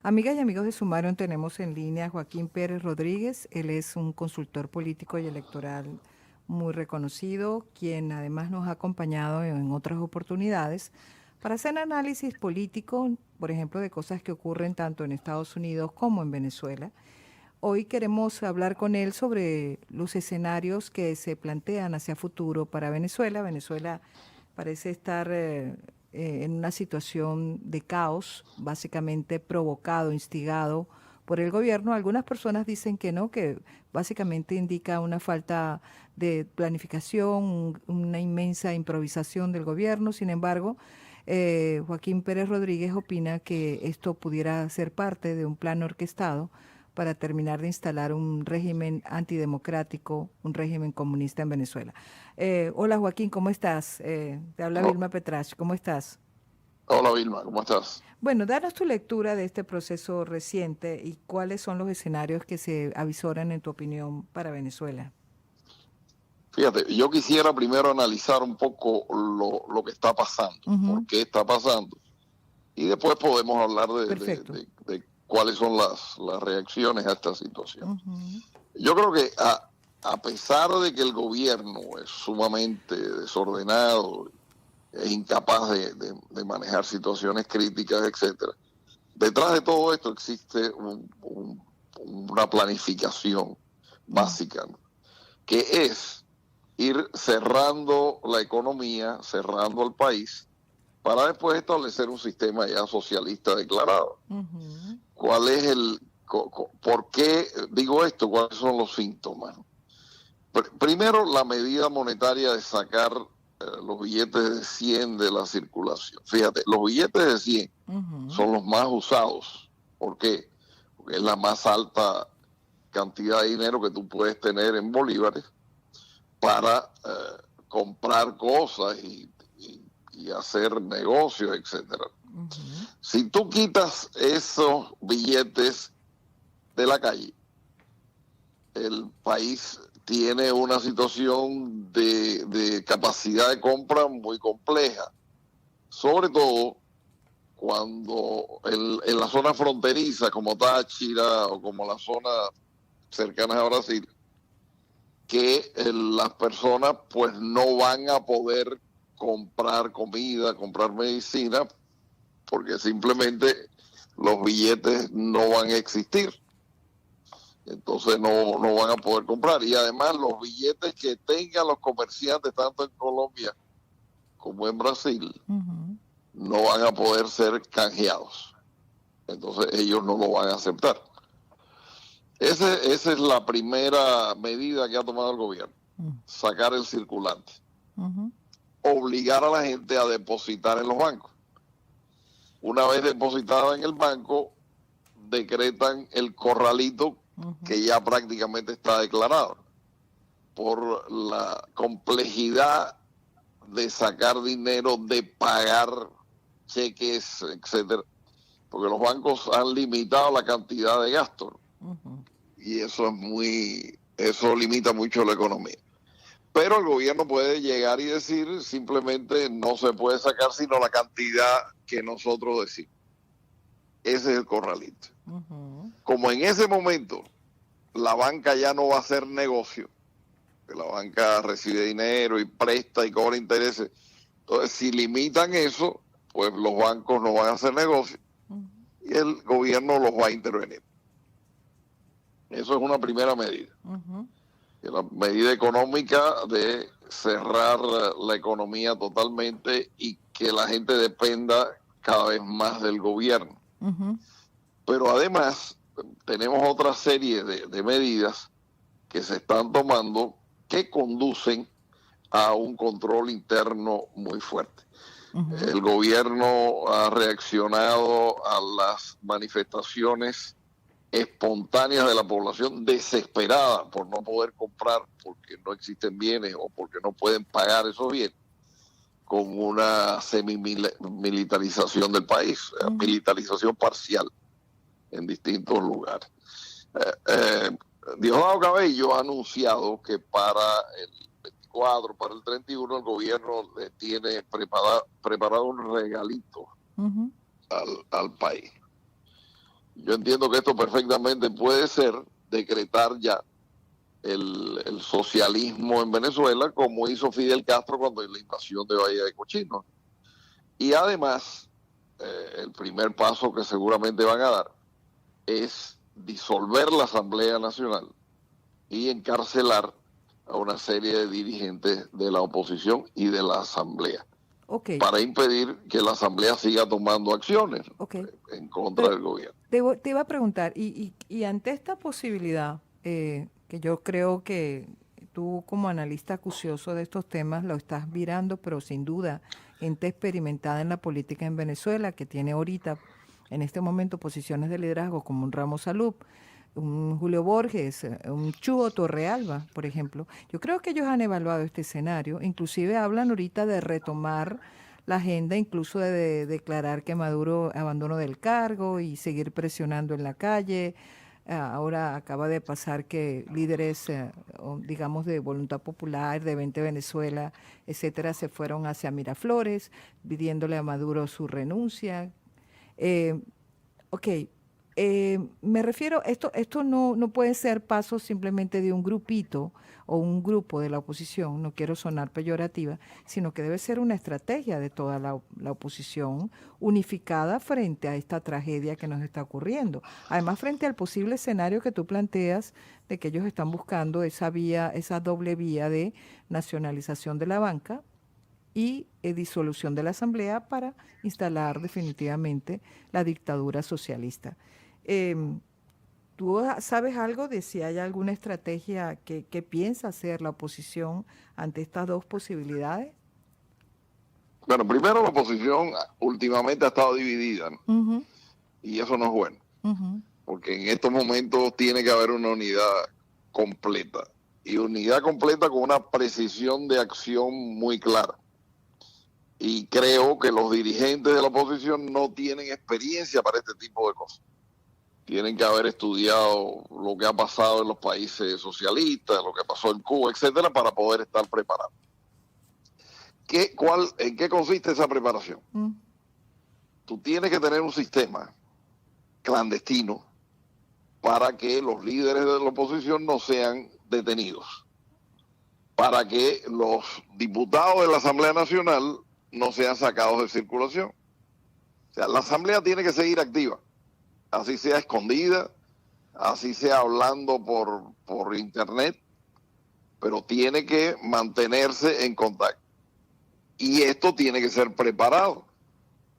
Amigas y amigos de Sumarium, tenemos en línea a Joaquín Pérez Rodríguez. Él es un consultor político y electoral muy reconocido, quien además nos ha acompañado en otras oportunidades para hacer análisis político, por ejemplo, de cosas que ocurren tanto en Estados Unidos como en Venezuela. Hoy queremos hablar con él sobre los escenarios que se plantean hacia futuro para Venezuela. Venezuela parece estar en una situación de caos, básicamente provocado, instigado por el gobierno. Algunas personas dicen que no, que básicamente indica una falta de planificación, una inmensa improvisación del gobierno. Sin embargo, Joaquín Pérez Rodríguez opina que esto pudiera ser parte de un plan orquestado para terminar de instalar un régimen antidemocrático, un régimen comunista en Venezuela. Hola Joaquín, ¿cómo estás? Te habla Oh, Vilma Petrach, ¿cómo estás? hola Vilma, ¿cómo estás? Bueno, danos tu lectura de este proceso reciente y cuáles son los escenarios que se avisoran en tu opinión para Venezuela. Fíjate, yo quisiera primero analizar un poco lo que está pasando, Ujú. por qué está pasando, y después podemos hablar Perfecto. de cuáles son las reacciones a esta situación. Ujú. Yo creo que a pesar de que el gobierno es sumamente desordenado, es incapaz de manejar situaciones críticas, etcétera, detrás de todo esto existe una planificación Mm. básica, ¿no? Que es ir cerrando la economía, cerrando el país, para después establecer un sistema ya socialista declarado. Ujú. ¿Cuál es por qué digo esto? ¿Cuáles son los síntomas? Primero, la medida monetaria de sacar los billetes de 100 de la circulación. Fíjate, los billetes de 100 Ujú. son los más usados. ¿Por qué? Porque es la más alta cantidad de dinero que tú puedes tener en bolívares para comprar cosas y hacer negocios, etcétera. Ujú. Si tú quitas esos billetes de la calle, el país tiene una situación de capacidad de compra muy compleja, sobre todo cuando en la zona fronteriza como Táchira o como las zonas cercanas a Brasil, que las personas pues no van a poder comprar comida, comprar medicina, porque simplemente los billetes no van a existir. Entonces no van a poder comprar. Y además los billetes que tengan los comerciantes, tanto en Colombia como en Brasil, Ujú. no van a poder ser canjeados. Entonces ellos no lo van a aceptar. Esa es la primera medida que ha tomado el gobierno, Ujú. sacar el circulante, Ujú. obligar a la gente a depositar en los bancos. Una vez depositada en el banco, decretan el corralito Ujú. que ya prácticamente está declarado por la complejidad de sacar dinero, de pagar cheques, etcétera, porque los bancos han limitado la cantidad de gastos Ujú. y eso limita mucho la economía. Pero el gobierno puede llegar y decir simplemente no se puede sacar sino la cantidad que nosotros decimos. Ese es el corralito. Ujú. Como en ese momento la banca ya no va a hacer negocio, que la banca recibe dinero y presta y cobra intereses, entonces si limitan eso, pues los bancos no van a hacer negocio Ujú. y el gobierno los va a intervenir. Eso es una primera medida. Ujú. La medida económica de cerrar la economía totalmente y que la gente dependa cada vez más del gobierno. Ujú. Pero además tenemos otra serie de medidas que se están tomando que conducen a un control interno muy fuerte. Ujú. El gobierno ha reaccionado a las manifestaciones espontáneas de la población desesperada por no poder comprar porque no existen bienes o porque no pueden pagar esos bienes, con una semimilitarización del país, Ujú. militarización parcial en distintos lugares. Eh, eh, Diosdado Cabello ha anunciado que para el 24, para el 31, el gobierno le tiene preparado un regalito Ujú. al país. Yo entiendo que esto perfectamente puede ser decretar ya el socialismo en Venezuela, como hizo Fidel Castro cuando la invasión de Bahía de Cochinos. Y además, el primer paso que seguramente van a dar es disolver la Asamblea Nacional y encarcelar a una serie de dirigentes de la oposición y de la Asamblea, Ok, para impedir que la Asamblea siga tomando acciones ok. en contra Pero del gobierno. te iba a preguntar, y ante esta posibilidad, que yo creo que tú como analista acucioso de estos temas lo estás mirando, pero sin duda, gente experimentada en la política en Venezuela, que tiene ahorita, en este momento, posiciones de liderazgo como un Ramos Salub, un Julio Borges, un Chugo Torrealba, por ejemplo. Yo creo que ellos han evaluado este escenario, inclusive hablan ahorita de retomar la agenda, incluso de declarar que Maduro abandonó del cargo y seguir presionando en la calle. Ahora acaba de pasar que líderes, digamos, de Voluntad Popular, de 20 Venezuela, etcétera, se fueron hacia Miraflores pidiéndole a Maduro su renuncia. Eh, Ok, me refiero, esto no puede ser paso simplemente de un grupito o un grupo de la oposición, no quiero sonar peyorativa, sino que debe ser una estrategia de toda la oposición unificada frente a esta tragedia que nos está ocurriendo. Además, frente al posible escenario que tú planteas de que ellos están buscando esa vía, esa doble vía de nacionalización de la banca y disolución de la Asamblea para instalar definitivamente la dictadura socialista. Em, ¿Tú sabes algo de si hay alguna estrategia que piensa hacer la oposición ante estas dos posibilidades? Bueno, primero la oposición últimamente ha estado dividida, ¿no? Ujú, Y eso no es bueno, ujú, porque en estos momentos tiene que haber una unidad completa, y unidad completa con una precisión de acción muy clara. Y creo que los dirigentes de la oposición no tienen experiencia para este tipo de cosas. Tienen que haber estudiado lo que ha pasado en los países socialistas, lo que pasó en Cuba, etcétera, para poder estar preparados. ¿En qué consiste esa preparación? mm, Tú tienes que tener un sistema clandestino para que los líderes de la oposición no sean detenidos, para que los diputados de la Asamblea Nacional no sean sacados de circulación. O sea, la Asamblea tiene que seguir activa, así sea escondida, así sea hablando por internet, pero tiene que mantenerse en contacto. Y esto tiene que ser preparado,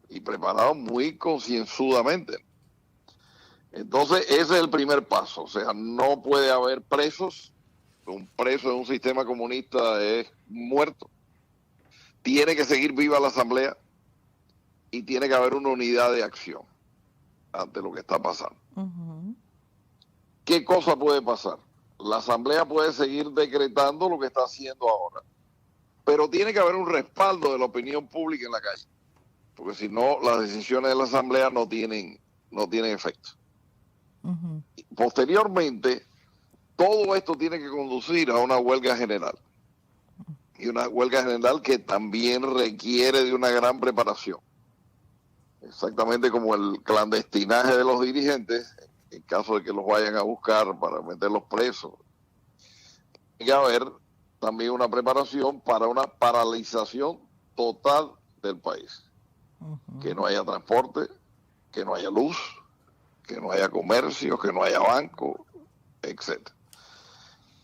y preparado muy concienzudamente. Entonces, ese es el primer paso. O sea, no puede haber presos. Un preso en un sistema comunista es muerto. Tiene que seguir viva la Asamblea y tiene que haber una unidad de acción ante lo que está pasando. ujú, ¿Qué cosa puede pasar? La Asamblea puede seguir decretando lo que está haciendo ahora, pero tiene que haber un respaldo de la opinión pública en la calle, porque si no, las decisiones de la Asamblea no tienen efecto. ujú, Posteriormente, todo esto tiene que conducir a una huelga general, y una huelga general que también requiere de una gran preparación, exactamente como el clandestinaje de los dirigentes, en caso de que los vayan a buscar para meterlos presos. Tiene que haber también una preparación para una paralización total del país, que ujú. no haya transporte, que no haya luz, que no haya comercio, que no haya banco, etcétera.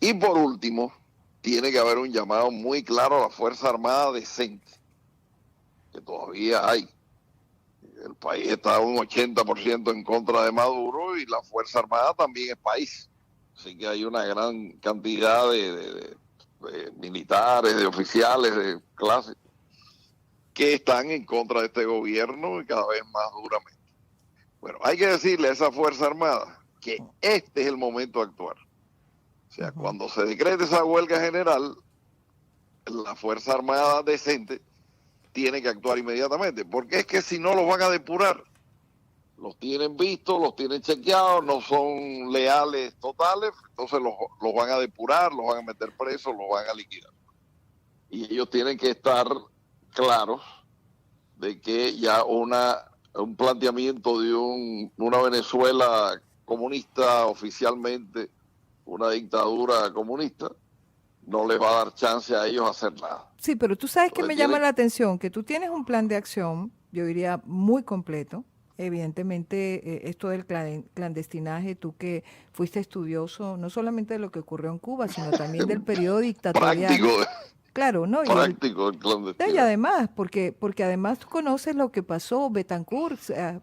Y por último, tiene que haber un llamado muy claro a la Fuerza Armada decente, que todavía hay. El país está un 80% en contra de Maduro, y la Fuerza Armada también es país. Así que hay una gran cantidad de militares, de oficiales, de clase, que están en contra de este gobierno, y cada vez más duramente. Bueno, hay que decirle a esa Fuerza Armada que este es el momento de actuar. O sea, Ujú. cuando se decrete esa huelga general, la Fuerza Armada decente tiene que actuar inmediatamente, porque es que si no los van a depurar. Los tienen vistos, los tienen chequeados, no son leales totales, entonces los van a depurar, los van a meter presos, los van a liquidar. Y ellos tienen que estar claros de que ya una un planteamiento de una Venezuela comunista oficialmente, una dictadura comunista, no les va a dar chance a ellos a hacer nada. Sí, pero tú sabes que Entonces me llama la atención que tú tienes un plan de acción, yo diría muy completo. Evidentemente, esto del clandestinaje, tú que fuiste estudioso no solamente de lo que ocurrió en Cuba, sino también del periodo dictatorial. práctico, Claro, ¿no? práctico el No, y clandestino. además, porque además tú conoces lo que pasó, Betancourt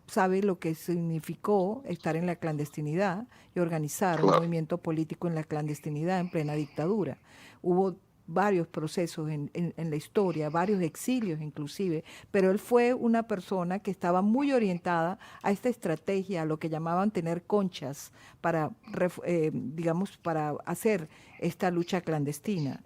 sabe lo que significó estar en la clandestinidad y organizar un Claro. movimiento político en la clandestinidad en plena dictadura. Hubo varios procesos en la historia, varios exilios inclusive, pero él fue una persona que estaba muy orientada a esta estrategia, a lo que llamaban tener conchas para, digamos, para hacer esta lucha clandestina.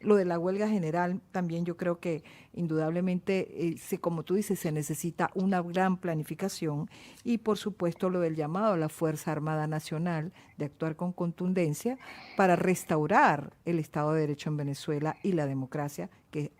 Lo de la huelga general también yo creo que indudablemente, como tú dices, se necesita una gran planificación y por supuesto lo del llamado a la Fuerza Armada Nacional de actuar con contundencia para restaurar el Estado de Derecho en Venezuela y la democracia que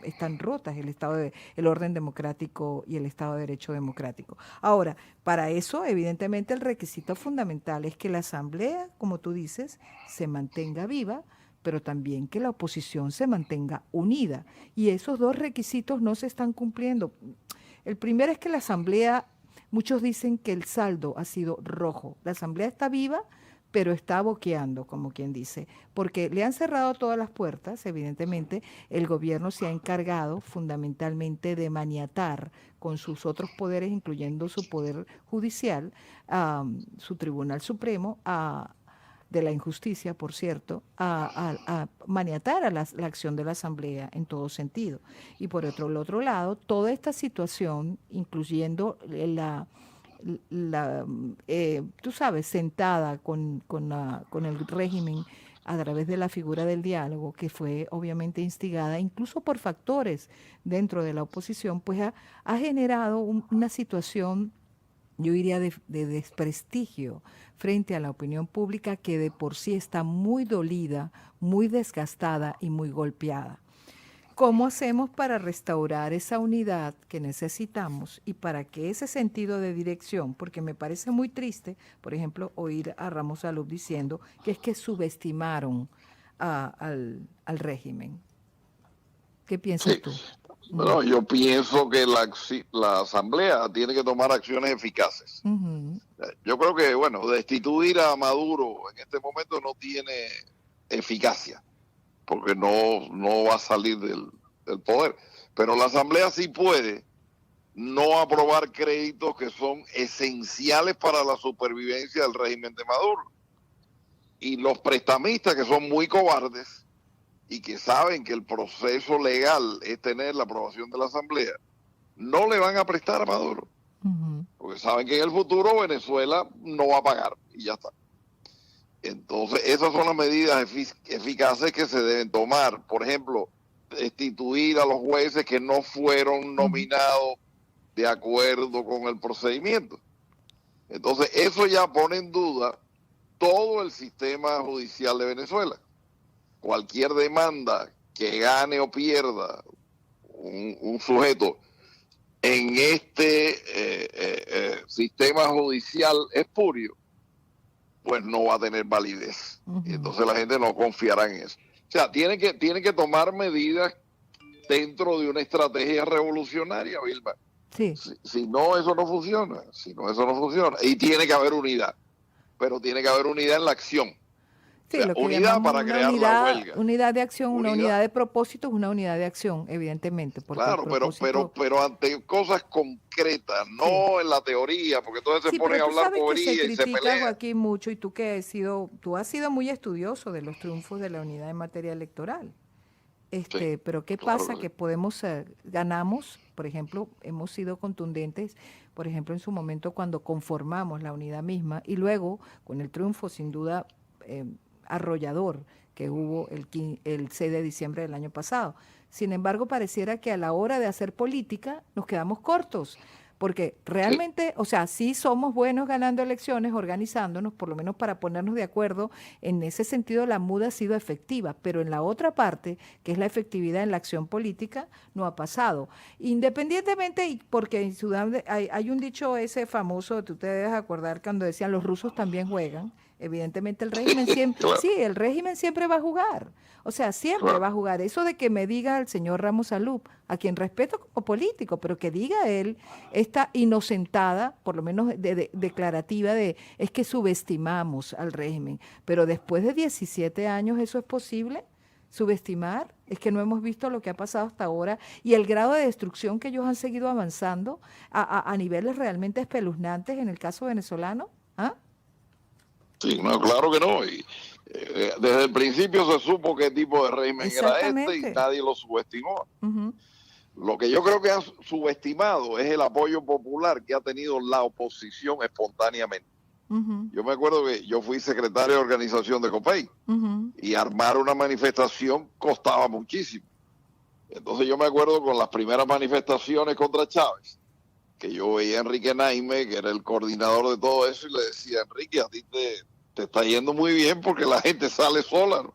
están rotas el orden democrático y el Estado de Derecho democrático. Ahora, para eso, evidentemente, el requisito fundamental es que la Asamblea, como tú dices, se mantenga viva, pero también que la oposición se mantenga unida. Y esos dos requisitos no se están cumpliendo. El primero es que la Asamblea, muchos dicen que el saldo ha sido rojo. La Asamblea está viva, pero está boqueando, como quien dice, porque le han cerrado todas las puertas, evidentemente, el gobierno se ha encargado fundamentalmente de maniatar con sus otros poderes, incluyendo su poder judicial, su Tribunal Supremo, de la injusticia, por cierto, a maniatar a la acción de la Asamblea en todo sentido. Y por el otro lado, toda esta situación, incluyendo tú sabes, sentada con el régimen a través de la figura del diálogo, que fue obviamente instigada incluso por factores dentro de la oposición, pues ha generado una situación, yo diría, de desprestigio frente a la opinión pública que de por sí está muy dolida, muy desgastada y muy golpeada. ¿Cómo hacemos para restaurar esa unidad que necesitamos y para que ese sentido de dirección, porque me parece muy triste, por ejemplo, oír a Ramos Salub diciendo que es que subestimaron al régimen? ¿Qué piensas Sí. tú? Bueno, yo pienso que la Asamblea tiene que tomar acciones eficaces. Ujú. Yo creo que, bueno, destituir a Maduro en este momento no tiene eficacia, porque no va a salir del poder. Pero la Asamblea sí puede no aprobar créditos que son esenciales para la supervivencia del régimen de Maduro. Y los prestamistas, que son muy cobardes y que saben que el proceso legal es tener la aprobación de la Asamblea, no le van a prestar a Maduro, Ujú. porque saben que en el futuro Venezuela no va a pagar y ya está. Entonces, esas son las medidas eficaces que se deben tomar. Por ejemplo, destituir a los jueces que no fueron Ujú. nominados de acuerdo con el procedimiento. Entonces, eso ya pone en duda todo el sistema judicial de Venezuela. Cualquier demanda que gane o pierda un sujeto en este sistema judicial espurio, pues no va a tener validez. Y Ujú. entonces la gente no confiará en eso. O sea, tiene que tomar medidas dentro de una estrategia revolucionaria, Vilma. Sí. Si no, eso no funciona. Si no, eso no funciona. Y tiene que haber unidad. Pero tiene que haber unidad en la acción. O Sí, sea, lo que unidad llamamos para una crear la unidad, huelga. unidad de acción, una Unidad, unidad de propósito es una unidad de acción, evidentemente, porque el claro, propósito, pero ante cosas concretas, sí. no en la teoría, porque entonces se Sí, pero ponen a tú hablar sabes que se bobería y se critica, pelean. Joaquín, mucho, y tú has sido muy estudioso de los triunfos de la unidad en materia electoral. Sí, Pero ¿qué claro pasa? que Que sí. ganamos, por ejemplo, hemos sido contundentes, por ejemplo, en su momento cuando conformamos la unidad misma y luego con el triunfo sin duda eh, arrollador que hubo el 6 de diciembre del año pasado. Sin embargo, pareciera que a la hora de hacer política nos quedamos cortos, porque Sí, realmente, o sea, sí somos buenos ganando elecciones, organizándonos, por lo menos para ponernos de acuerdo, en ese sentido la MUD ha sido efectiva, pero en la otra parte, que es la efectividad en la acción política, no ha pasado. Independientemente, y porque en Sudán hay un dicho ese famoso, tú te debes acordar cuando decían los rusos también juegan. Evidentemente el régimen siempre, claro, sí, el régimen siempre va a jugar. O sea, siempre va claro. a jugar. Eso de que me diga el señor Ramos Salub, a quien respeto como político, pero que diga él esta inocentada, por lo menos declarativa, de es que subestimamos al régimen. Pero después de 17 años, ¿eso es posible? Subestimar, es que no hemos visto lo que ha pasado hasta ahora y el grado de destrucción que ellos han seguido avanzando a niveles realmente espeluznantes en el caso venezolano. ¿Ah? Sí, no, claro que no. Y, desde el principio se supo qué tipo de régimen era este y Exactamente. nadie lo subestimó. Ujú, Lo que yo creo que han subestimado es el apoyo popular que ha tenido la oposición espontáneamente. ujú, Yo me acuerdo que yo fui secretario de organización de COPEI ujú, y armar una manifestación costaba muchísimo. Entonces yo me acuerdo con las primeras manifestaciones contra Chávez, que yo veía a Enrique Naime, que era el coordinador de todo eso, y le decía, Enrique, a ti te está yendo muy bien porque la gente sale sola, ¿no?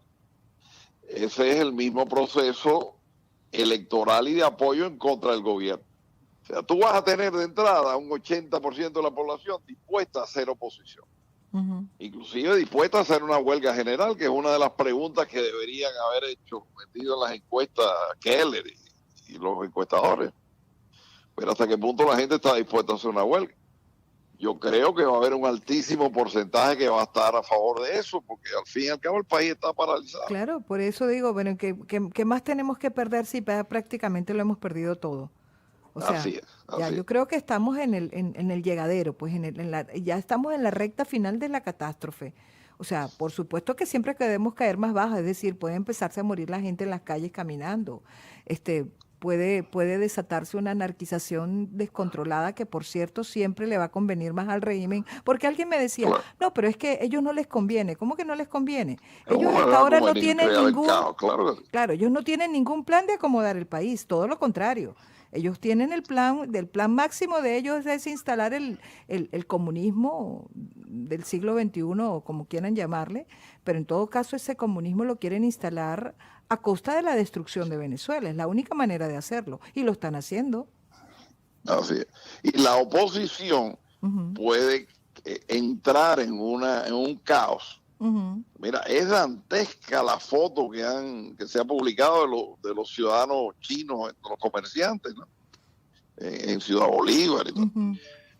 Ese es el mismo proceso electoral y de apoyo en contra del gobierno. O sea, tú vas a tener de entrada un 80% de la población dispuesta a hacer oposición, ujú. inclusive dispuesta a hacer una huelga general, que es una de las preguntas que deberían haber hecho, metido en las encuestas Keller y los encuestadores. Pero hasta qué punto la gente está dispuesta a hacer una huelga. Yo creo que va a haber un altísimo porcentaje que va a estar a favor de eso, porque al fin y al cabo el país está paralizado. Claro, por eso digo, bueno, ¿qué más tenemos que perder si prácticamente lo hemos perdido todo? O sea, Así es, ya así es. yo creo que estamos en el llegadero, pues ya estamos en la recta final de la catástrofe. O sea, por supuesto que siempre queremos caer más baja, es decir, puede empezarse a morir la gente en las calles caminando. Puede desatarse una anarquización descontrolada que, por cierto, siempre le va a convenir más al régimen. Porque alguien me decía, Claro. no, pero es que a ellos no les conviene. ¿Cómo que no les conviene? Ellos ¿Cómo me hasta va a ahora no convenir tienen crear el ningún. caos? Claro que sí. Claro, ellos no tienen ningún plan de acomodar el país, todo lo contrario. Ellos tienen el plan, del plan máximo de ellos es instalar el comunismo del siglo XXI, o como quieran llamarle, pero en todo caso ese comunismo lo quieren instalar a costa de la destrucción de Venezuela. Es la única manera de hacerlo y lo están haciendo. Así es. Y la oposición Ujú, puede entrar en un caos. ujú, Mira, es dantesca la foto que se ha publicado de los ciudadanos chinos, de los comerciantes, ¿no? En Ciudad Bolívar y todo, ujú.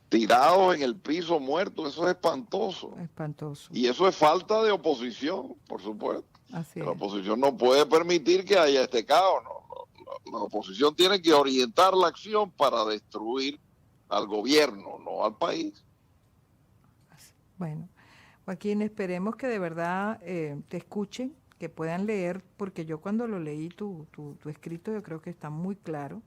tirados en el piso muertos, eso es espantoso. Espantoso. Y eso es falta de oposición, por supuesto. Así La es. oposición no puede permitir que haya este caos, ¿no? La oposición tiene que orientar la acción para destruir al gobierno, no al país. Bueno, Joaquín, esperemos que de verdad te escuchen, que puedan leer, porque yo cuando lo leí tu escrito yo creo que está muy claro,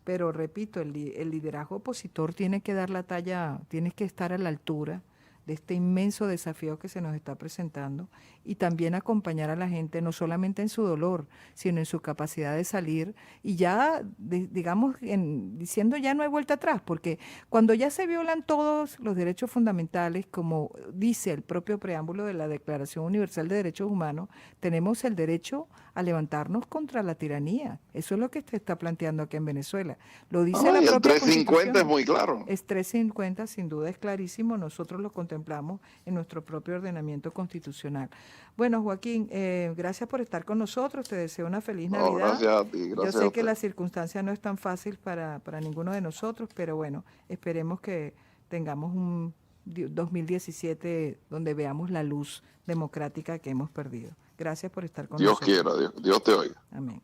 pero repito, el liderazgo opositor tiene que dar la talla, tiene que estar a la altura de este inmenso desafío que se nos está presentando y también acompañar a la gente no solamente en su dolor, sino en su capacidad de salir y ya, digamos, diciendo ya no hay vuelta atrás, porque cuando ya se violan todos los derechos fundamentales, como dice el propio preámbulo de la Declaración Universal de Derechos Humanos, tenemos el derecho a levantarnos contra la tiranía. Eso es lo que se está planteando aquí en Venezuela. Lo dice Ah, la y el propia 350 es Constitución. muy claro. Es 350, sin duda es clarísimo, nosotros lo contemplamos en nuestro propio ordenamiento constitucional. Bueno, Joaquín, gracias por estar con nosotros, te deseo una feliz No, Navidad. gracias a ti, Yo gracias a sé que usted. la circunstancia no es tan fácil para ninguno de nosotros, pero bueno, esperemos que tengamos un 2017 donde veamos la luz democrática que hemos perdido. Gracias por estar con Dios nosotros. quiera, Dios te oiga. Amén.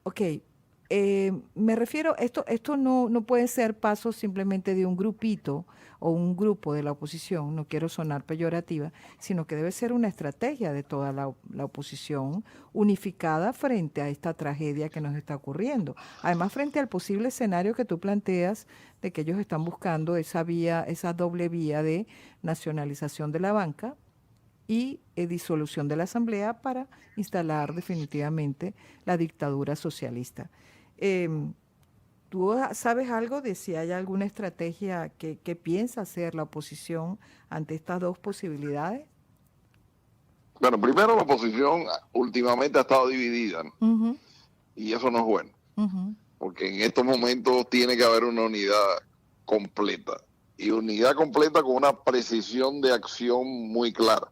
Ok, me refiero, esto no puede ser paso simplemente de un grupito o un grupo de la oposición, no quiero sonar peyorativa, sino que debe ser una estrategia de toda la oposición unificada frente a esta tragedia que nos está ocurriendo. Además, frente al posible escenario que tú planteas de que ellos están buscando esa vía, esa doble vía de nacionalización de la banca y disolución de la Asamblea para instalar definitivamente la dictadura socialista. ¿Tú sabes algo de si hay alguna estrategia que piensa hacer la oposición ante estas dos posibilidades? Bueno, primero la oposición últimamente ha estado dividida, ¿no? Ujú, Y eso no es bueno, ujú, porque en estos momentos tiene que haber una unidad completa y unidad completa con una precisión de acción muy clara.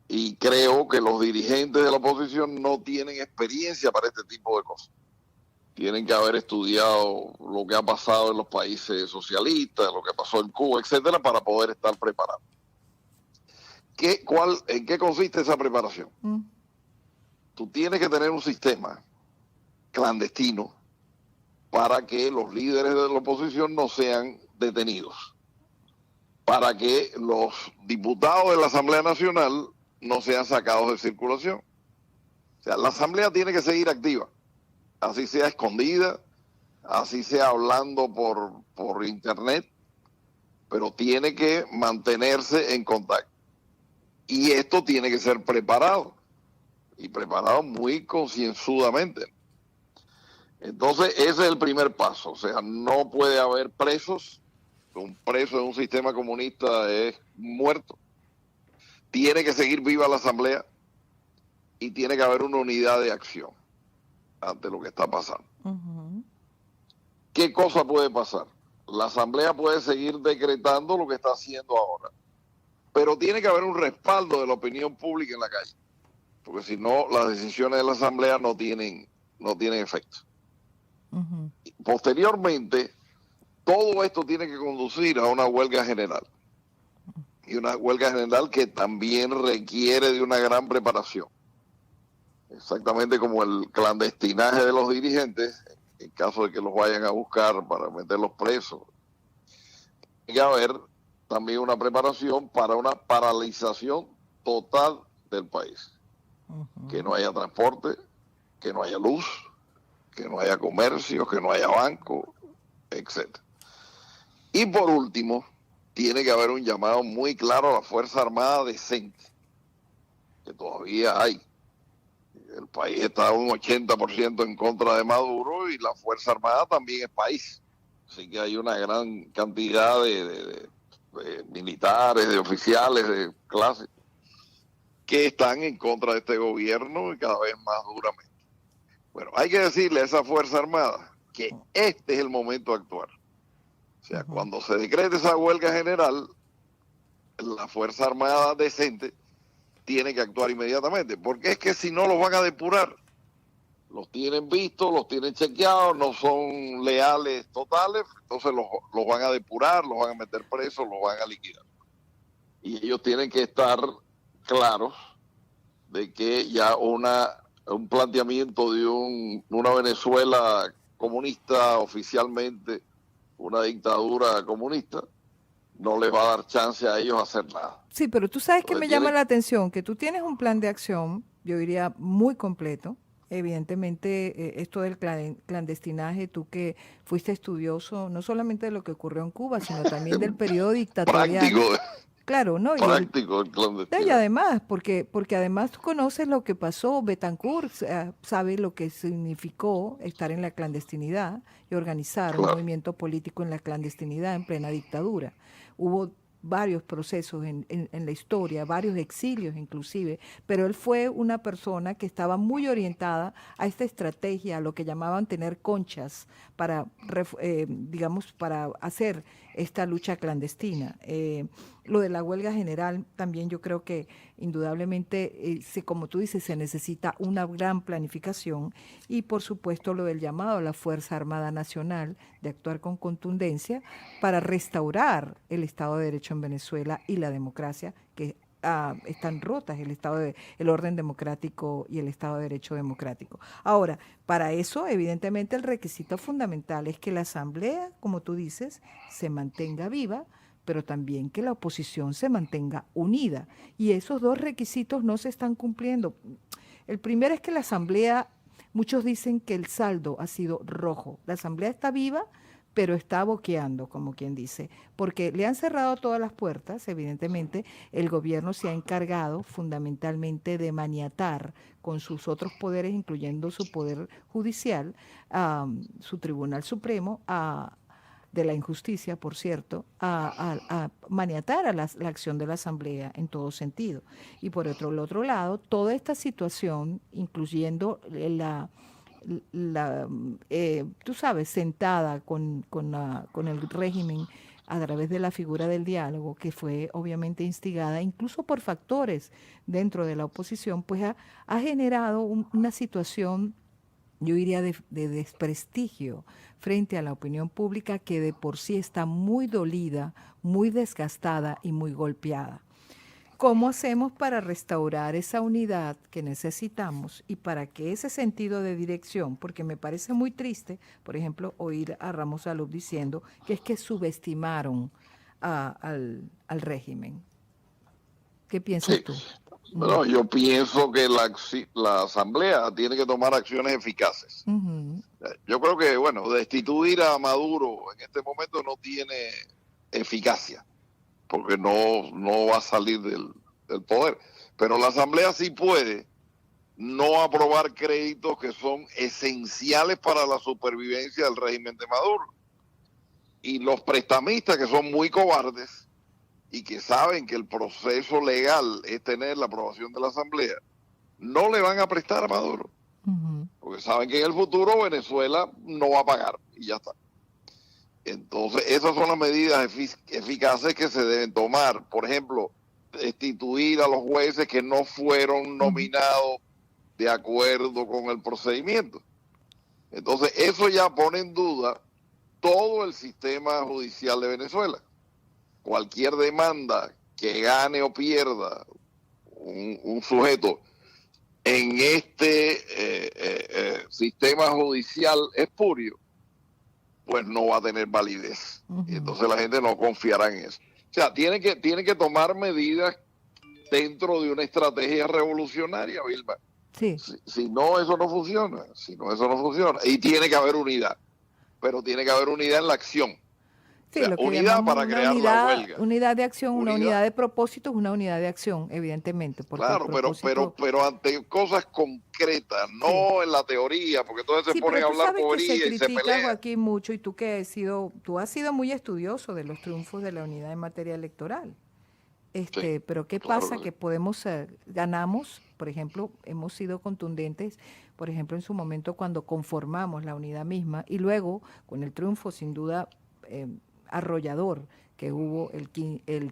Y creo que los dirigentes de la oposición no tienen experiencia para este tipo de cosas. Tienen que haber estudiado lo que ha pasado en los países socialistas, lo que pasó en Cuba, etcétera, para poder estar preparados. ¿En qué consiste esa preparación? mm, Tú tienes que tener un sistema clandestino para que los líderes de la oposición no sean detenidos, para que los diputados de la Asamblea Nacional no sean sacados de circulación. O sea, la Asamblea tiene que seguir activa, así sea escondida, así sea hablando por internet, pero tiene que mantenerse en contacto. Y esto tiene que ser preparado, y preparado muy concienzudamente. Entonces, ese es el primer paso. O sea, no puede haber presos. Un preso en un sistema comunista es muerto. Tiene que seguir viva la Asamblea y tiene que haber una unidad de acción ante lo que está pasando. ujú, ¿Qué cosa puede pasar? La Asamblea puede seguir decretando lo que está haciendo ahora, pero tiene que haber un respaldo de la opinión pública en la calle, porque si no, las decisiones de la Asamblea no tienen efecto. ujú. Posteriormente, todo esto tiene que conducir a una huelga general, y una huelga general que también requiere de una gran preparación, exactamente como el clandestinaje de los dirigentes, en caso de que los vayan a buscar para meterlos presos. Tiene que haber también una preparación para una paralización total del país, que no haya transporte, que no haya luz, que no haya comercio, que no haya banco, etc. Y por último, tiene que haber un llamado muy claro a la Fuerza Armada decente, que todavía hay. El país está un 80% en contra de Maduro y la Fuerza Armada también es país. Así que hay una gran cantidad de militares, de oficiales, de clase, que están en contra de este gobierno y cada vez más duramente. Bueno, hay que decirle a esa Fuerza Armada que este es el momento de actuar. O sea, Ujú. cuando se decrete esa huelga general, la Fuerza Armada decente tiene que actuar inmediatamente, porque es que si no los van a depurar, los tienen vistos, los tienen chequeados, no son leales totales, entonces los van a depurar, los van a meter presos, los van a liquidar. Y ellos tienen que estar claros de que ya un planteamiento de una Venezuela comunista oficialmente, una dictadura comunista, no les va a dar chance a ellos a hacer nada. Sí, pero tú sabes que Entonces me llama tienen, la atención que tú tienes un plan de acción, yo diría muy completo. Evidentemente, esto del clandestinaje, tú que fuiste estudioso no solamente de lo que ocurrió en Cuba, sino también del periodo práctico, dictatorial. Claro, ¿no? práctico el No, y clandestinaje. además, porque además tú conoces lo que pasó, Betancourt sabe lo que significó estar en la clandestinidad y organizar un Claro. movimiento político en la clandestinidad en plena dictadura. Hubo varios procesos en la historia, varios exilios inclusive, pero él fue una persona que estaba muy orientada a esta estrategia, a lo que llamaban tener conchas para, digamos, para hacer esta lucha clandestina. Lo de la huelga general también yo creo que indudablemente, como tú dices, se necesita una gran planificación y por supuesto lo del llamado a la Fuerza Armada Nacional de actuar con contundencia para restaurar el Estado de Derecho en Venezuela y la democracia que están rotas el orden democrático y el Estado de Derecho democrático. Ahora, para eso, evidentemente, el requisito fundamental es que la Asamblea, como tú dices, se mantenga viva, pero también que la oposición se mantenga unida. Y esos dos requisitos no se están cumpliendo. El primero es que la Asamblea, muchos dicen que el saldo ha sido rojo. La Asamblea está viva, pero está boqueando, como quien dice, porque le han cerrado todas las puertas. Evidentemente, el gobierno se ha encargado fundamentalmente de maniatar con sus otros poderes, incluyendo su poder judicial, su Tribunal Supremo, de la injusticia, por cierto, a maniatar a la acción de la Asamblea en todo sentido. Y por el otro lado, toda esta situación, incluyendo tú sabes, sentada con el régimen a través de la figura del diálogo, que fue obviamente instigada incluso por factores dentro de la oposición, pues ha generado una situación, yo diría, de desprestigio frente a la opinión pública, que de por sí está muy dolida, muy desgastada y muy golpeada. ¿Cómo hacemos para restaurar esa unidad que necesitamos y para que ese sentido de dirección, porque me parece muy triste, por ejemplo, oír a Ramos Salub diciendo que es que subestimaron al régimen? ¿Qué piensas Sí. tú? Bueno, yo pienso que la Asamblea tiene que tomar acciones eficaces. Ujú. Yo creo que, bueno, destituir a Maduro en este momento no tiene eficacia, porque no va a salir del poder. Pero la Asamblea sí puede no aprobar créditos que son esenciales para la supervivencia del régimen de Maduro. Y los prestamistas, que son muy cobardes y que saben que el proceso legal es tener la aprobación de la Asamblea, no le van a prestar a Maduro, Ujú. porque saben que en el futuro Venezuela no va a pagar y ya está. Entonces, esas son las medidas eficaces que se deben tomar. Por ejemplo, destituir a los jueces que no fueron Ujú. nominados de acuerdo con el procedimiento. Entonces, eso ya pone en duda todo el sistema judicial de Venezuela. Cualquier demanda que gane o pierda un sujeto en este sistema judicial espurio, pues no va a tener validez. Y Ujú. entonces la gente no confiará en eso. O sea, tiene que tomar medidas dentro de una estrategia revolucionaria, Vilma. Sí. Si no, eso no funciona. Si no, eso no funciona. Y tiene que haber unidad. Pero tiene que haber unidad en la acción. O Sí, sea, lo que unidad llamamos para una crear la unidad, huelga. unidad de acción, una Unidad, unidad de propósito es una unidad de acción, evidentemente, porque el claro, propósito, pero ante cosas concretas, sí. no en la teoría, porque entonces se Sí, pero ponen a tú hablar sabes que se bobería y se critica, pelean. Joaquín, mucho, y tú has sido muy estudioso de los triunfos de la unidad en materia electoral. Sí, Pero ¿qué claro pasa? que Que sí. ganamos, por ejemplo, hemos sido contundentes, por ejemplo, en su momento cuando conformamos la unidad misma y luego con el triunfo sin duda eh, arrollador que hubo el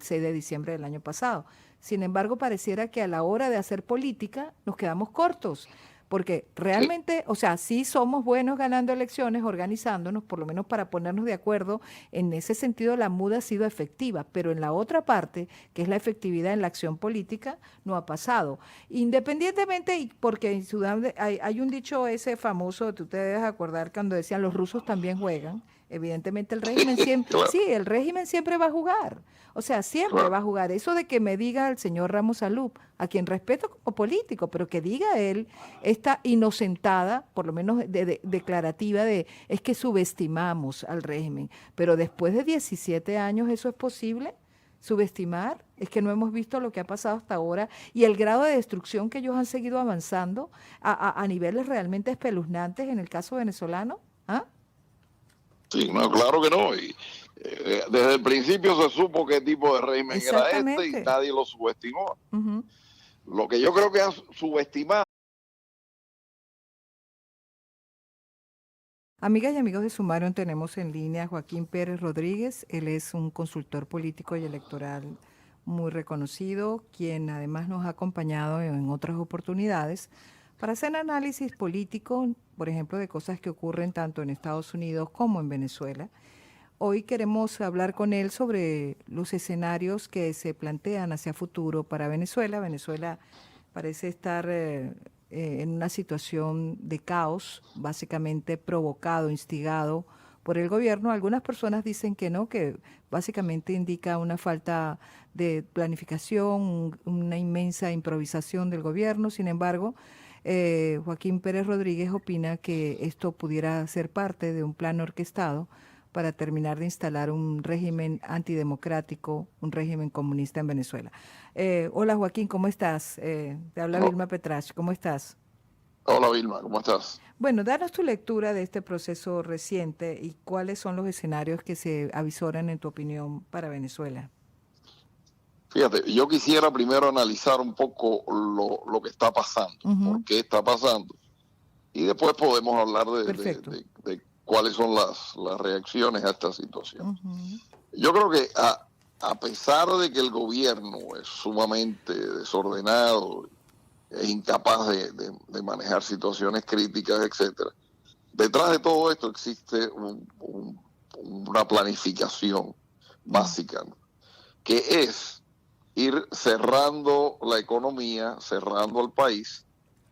6 de diciembre del año pasado. Sin embargo, pareciera que a la hora de hacer política nos quedamos cortos, porque Sí, realmente, o sea, sí somos buenos ganando elecciones, organizándonos, por lo menos para ponernos de acuerdo. En ese sentido, la MUD ha sido efectiva, pero en la otra parte, que es la efectividad en la acción política, no ha pasado. Independientemente, y porque en Sudán hay un dicho ese famoso, tú te debes acordar cuando decían los rusos también juegan. Evidentemente el régimen siempre, claro, sí, el régimen siempre va a jugar. O sea, siempre va claro. a jugar. Eso de que me diga el señor Ramos Salub, a quien respeto como político, pero que diga él esta inocentada, por lo menos declarativa, de es que subestimamos al régimen. Pero después de 17 años, ¿eso es posible? Subestimar, es que no hemos visto lo que ha pasado hasta ahora y el grado de destrucción que ellos han seguido avanzando a niveles realmente espeluznantes en el caso venezolano. ¿Ah? Sí, no, claro que no. Y desde el principio se supo qué tipo de régimen era este y Exactamente. nadie lo subestimó. Ujú. Lo que yo creo que han subestimado. Amigas y amigos de Sumaron, tenemos en línea a Joaquín Pérez Rodríguez. Él es un consultor político y electoral muy reconocido, quien además nos ha acompañado en otras oportunidades para hacer análisis político, por ejemplo, de cosas que ocurren tanto en Estados Unidos como en Venezuela. Hoy queremos hablar con él sobre los escenarios que se plantean hacia futuro para Venezuela. Venezuela parece estar en una situación de caos, básicamente provocado, instigado por el gobierno. Algunas personas dicen que no, que básicamente indica una falta de planificación, una inmensa improvisación del gobierno. Sin embargo, Joaquín Pérez Rodríguez opina que esto pudiera ser parte de un plan orquestado para terminar de instalar un régimen antidemocrático, un régimen comunista en Venezuela. Hola Joaquín, ¿cómo estás? Te habla Oh, Vilma Petrach, ¿cómo estás? hola Vilma, ¿cómo estás? Bueno, danos tu lectura de este proceso reciente y cuáles son los escenarios que se avisoran en tu opinión para Venezuela. Fíjate, yo quisiera primero analizar un poco lo que está pasando, por Ujú, qué está pasando, y después podemos hablar perfecto. de cuáles son las reacciones a esta situación. Ujú, Yo creo que a pesar de que el gobierno es sumamente desordenado, es incapaz de manejar situaciones críticas, etcétera, detrás de todo esto existe una planificación mm, básica, ¿no? Que es ir cerrando la economía, cerrando el país,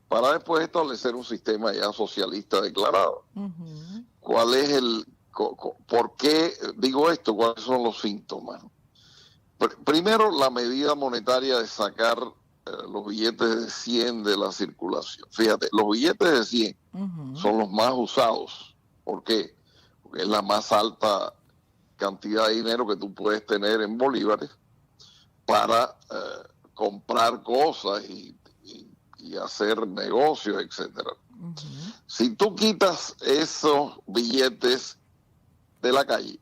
para después establecer un sistema ya socialista declarado. ujú, ¿Cuál es por qué digo esto? ¿Cuáles son los síntomas? Primero, la medida monetaria de sacar los billetes de 100 de la circulación. Fíjate, los billetes de 100 ujú, son los más usados. ¿Por qué? Porque es la más alta cantidad de dinero que tú puedes tener en bolívares para comprar cosas y hacer negocios, etcétera. ujú, Si tú quitas esos billetes de la calle,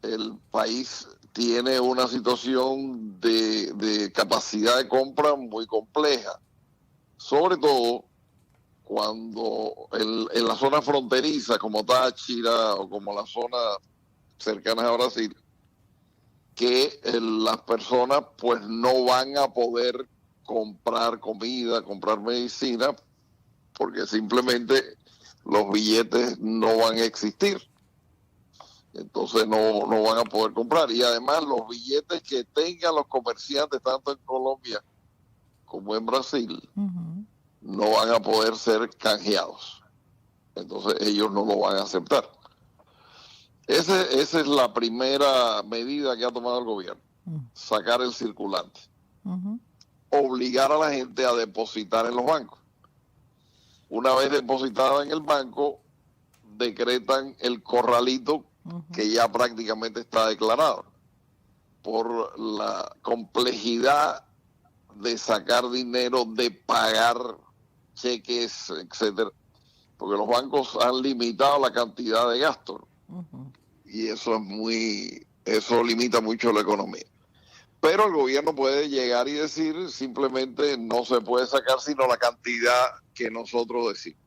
el país tiene una situación de capacidad de compra muy compleja, sobre todo cuando en la zona fronteriza como Táchira o como las zonas cercanas a Brasil, que las personas pues no van a poder comprar comida, comprar medicina, porque simplemente los billetes no van a existir. Entonces no van a poder comprar. Y además los billetes que tengan los comerciantes, tanto en Colombia como en Brasil, ujú, no van a poder ser canjeados. Entonces ellos no lo van a aceptar. Esa es la primera medida que ha tomado el gobierno, ujú, sacar el circulante, ujú, obligar a la gente a depositar en los bancos. Una vez depositada en el banco, decretan el corralito ujú, que ya prácticamente está declarado por la complejidad de sacar dinero, de pagar cheques, etcétera, porque los bancos han limitado la cantidad de gastos ujú, y eso limita mucho la economía. Pero el gobierno puede llegar y decir simplemente no se puede sacar sino la cantidad que nosotros decimos.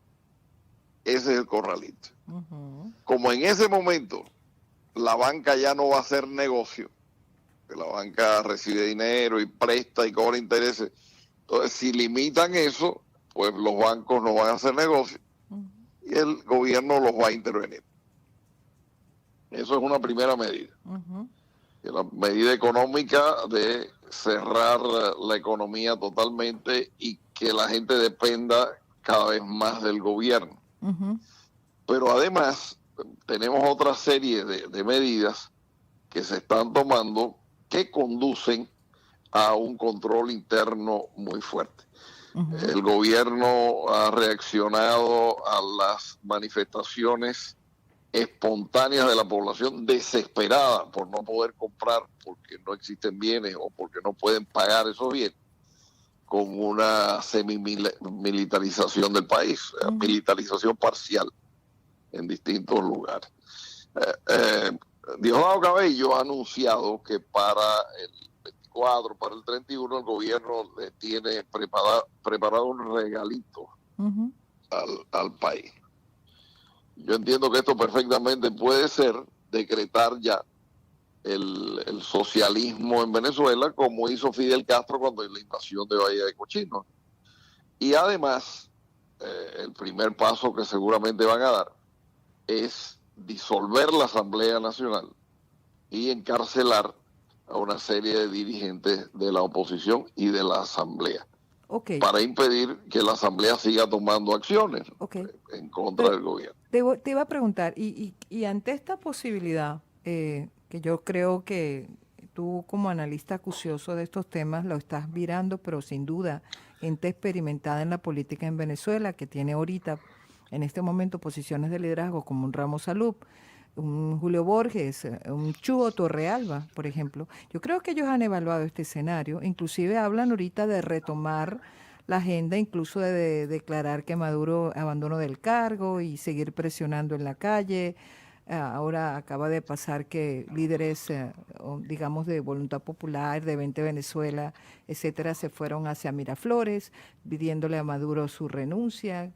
Ese es el corralito. ujú, Como en ese momento la banca ya no va a hacer negocio, que la banca recibe dinero y presta y cobra intereses, entonces si limitan eso, pues los bancos no van a hacer negocio ujú, y el gobierno los va a intervenir. Eso es una primera medida. ujú, La medida económica de cerrar la economía totalmente y que la gente dependa cada vez más del gobierno. ujú. Pero además tenemos otra serie de medidas que se están tomando que conducen a un control interno muy fuerte. Ujú, El gobierno ha reaccionado a las manifestaciones espontáneas de la población desesperada por no poder comprar porque no existen bienes o porque no pueden pagar esos bienes, con una semimilitarización del país, ujú, militarización parcial en distintos lugares. Eh, eh, Diosdado Cabello ha anunciado que para el 24, para el 31, el gobierno le tiene preparado un regalito ujú, al país. Yo entiendo que esto perfectamente puede ser decretar ya el socialismo en Venezuela, como hizo Fidel Castro cuando la invasión de Bahía de Cochinos. Y además, el primer paso que seguramente van a dar es disolver la Asamblea Nacional y encarcelar a una serie de dirigentes de la oposición y de la Asamblea ok, para impedir que la Asamblea siga tomando acciones ok. en contra Pero del gobierno. te iba a preguntar, y ante esta posibilidad, que yo creo que tú como analista acucioso de estos temas lo estás mirando, pero sin duda, gente experimentada en la política en Venezuela, que tiene ahorita, en este momento, posiciones de liderazgo como un Ramos Salud, un Julio Borges, un Chugo Torrealba, por ejemplo. Yo creo que ellos han evaluado este escenario, inclusive hablan ahorita de retomar la agenda, incluso de declarar que Maduro abandonó del cargo y seguir presionando en la calle. Ahora acaba de pasar que líderes, digamos, de Voluntad Popular, de 20 Venezuela, etcétera, se fueron hacia Miraflores pidiéndole a Maduro su renuncia.